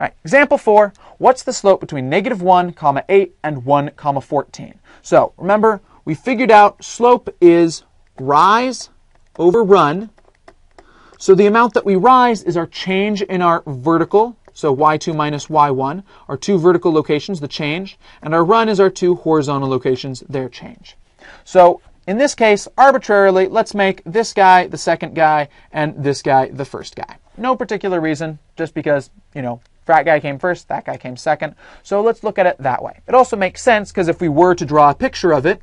All right, example 4, what's the slope between -1, 8 and 1, 14? So remember, we figured out slope is rise over run. So the amount that we rise is our change in our vertical, so y2 minus y1, our two vertical locations, the change, and our run is our two horizontal locations, their change. So in this case, arbitrarily, let's make this guy the second guy and this guy the first guy. No particular reason, just because, that guy came first, that guy came second. So let's look at it that way. It also makes sense because if we were to draw a picture of it,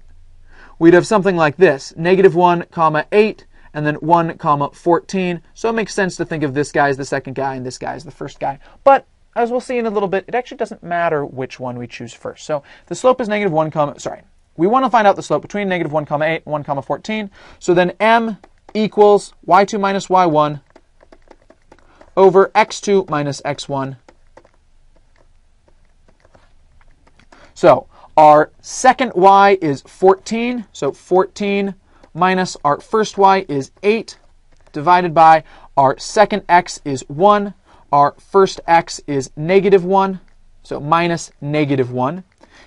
we'd have something like this, -1, 8, and then 1, 14. So it makes sense to think of this guy as the second guy and this guy as the first guy. But as we'll see in a little bit, it actually doesn't matter which one we choose first. So the slope is -1, we want to find out the slope between -1, 8 and 1, 14. So then m equals y2 minus y1 over x2 minus x1. So our second y is 14. So 14 minus our first y is 8 divided by our second x is 1. Our first x is -1. So minus -1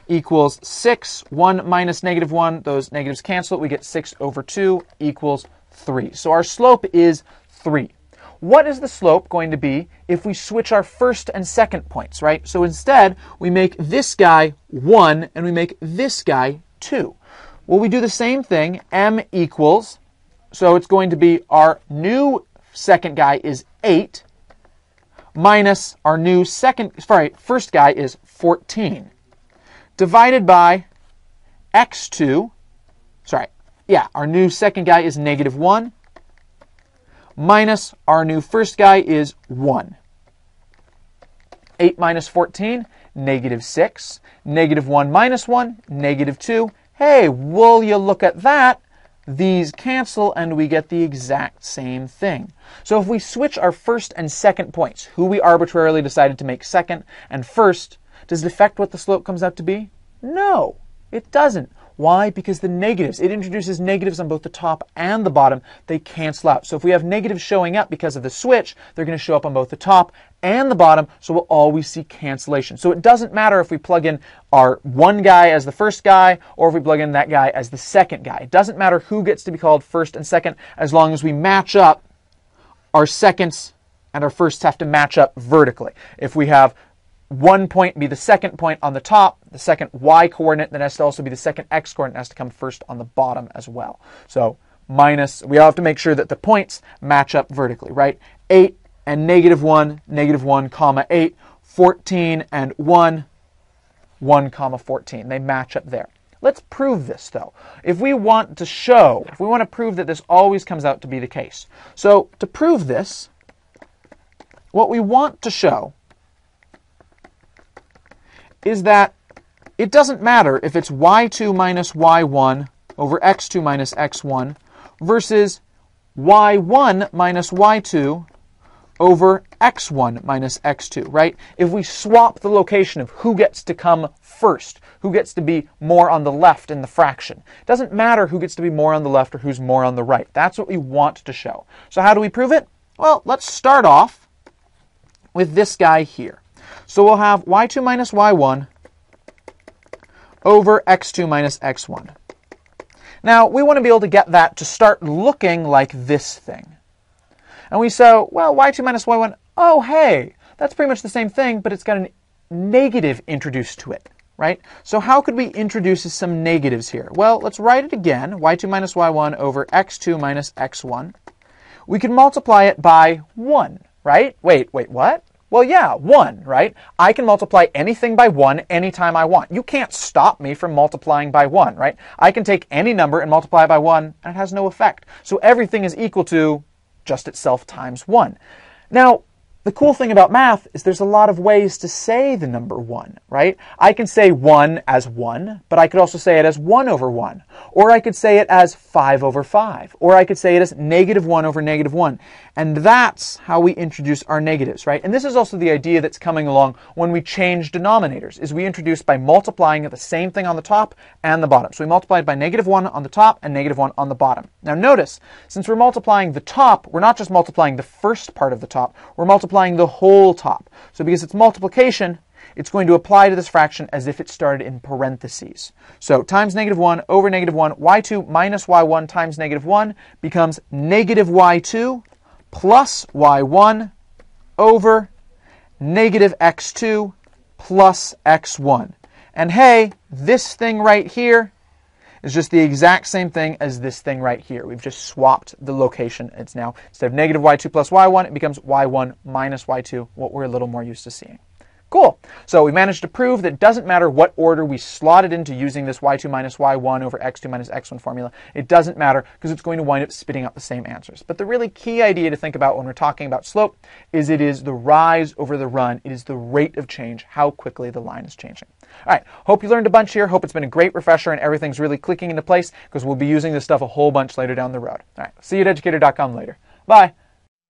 equals 6. 1 minus -1, those negatives cancel. We get 6 over 2 equals 3. So our slope is 3. What is the slope going to be if we switch our first and second points, right? So instead, we make this guy 1 and we make this guy 2. Well, we do the same thing. M equals, so it's going to be our new second guy is 8 minus our new first guy is 14 divided by x2. Our new second guy is -1 minus our new first guy is 1. 8 minus 14, -6. -1 minus 1, -2. Hey, will you look at that? These cancel and we get the exact same thing. So if we switch our first and second points, who we arbitrarily decided to make second and first, does it affect what the slope comes out to be? No, it doesn't. Why? Because the negatives, it introduces negatives on both the top and the bottom. They cancel out. So if we have negatives showing up because of the switch, they're going to show up on both the top and the bottom, so we'll always see cancellation. So it doesn't matter if we plug in our one guy as the first guy or if we plug in that guy as the second guy. It doesn't matter who gets to be called first and second as long as we match up our seconds and our firsts have to match up vertically. If we have one point be the second point on the top, the second y coordinate, then has to also be the second x coordinate, has to come first on the bottom as well. So we all have to make sure that the points match up vertically, right? 8 and -1, -1, 8, 14 and 1, 1, 14. They match up there. Let's prove this though. If we want to prove that this always comes out to be the case. So to prove this, what we want to show is that it doesn't matter if it's y2 minus y1 over x2 minus x1 versus y1 minus y2 over x1 minus x2, right? If we swap the location of who gets to come first, who gets to be more on the left in the fraction. It doesn't matter who gets to be more on the left or who's more on the right. That's what we want to show. So how do we prove it? Well, let's start off with this guy here. So we'll have y2 minus y1 over x2 minus x1. Now, we want to be able to get that to start looking like this thing. And we say, well, y2 minus y1, oh, hey, that's pretty much the same thing, but it's got a negative introduced to it, right? So how could we introduce some negatives here? Well, let's write it again, y2 minus y1 over x2 minus x1. We can multiply it by 1, right? Wait, what? Well, yeah, 1, right? I can multiply anything by 1 anytime I want. You can't stop me from multiplying by 1, right? I can take any number and multiply by 1, and it has no effect. So everything is equal to just itself times 1. Now, the cool thing about math is there's a lot of ways to say the number 1, right? I can say 1 as 1, but I could also say it as 1 over 1. Or I could say it as 5 over 5. Or I could say it as -1 over -1. And that's how we introduce our negatives, right? And this is also the idea that's coming along when we change denominators, is we introduce by multiplying the same thing on the top and the bottom. So we multiplied by -1 on the top and -1 on the bottom. Now notice, since we're multiplying the top, we're not just multiplying the first part of the top, we're multiplying multiplying the whole top. So because it's multiplication, it's going to apply to this fraction as if it started in parentheses. So times -1 over -1, y2 minus y1 times -1 becomes negative y2 plus y1 over negative x2 plus x1. And hey, this thing right here is just the exact same thing as this thing right here. We've just swapped the location. It's now, instead of negative y2 plus y1, it becomes y1 minus y2, what we're a little more used to seeing. Cool. So we managed to prove that it doesn't matter what order we slot it into using this y2 minus y1 over x2 minus x1 formula. It doesn't matter because it's going to wind up spitting out the same answers. But the really key idea to think about when we're talking about slope is it is the rise over the run. It is the rate of change, how quickly the line is changing. All right. Hope you learned a bunch here. Hope it's been a great refresher and everything's really clicking into place because we'll be using this stuff a whole bunch later down the road. All right. See you at Educator.com later. Bye.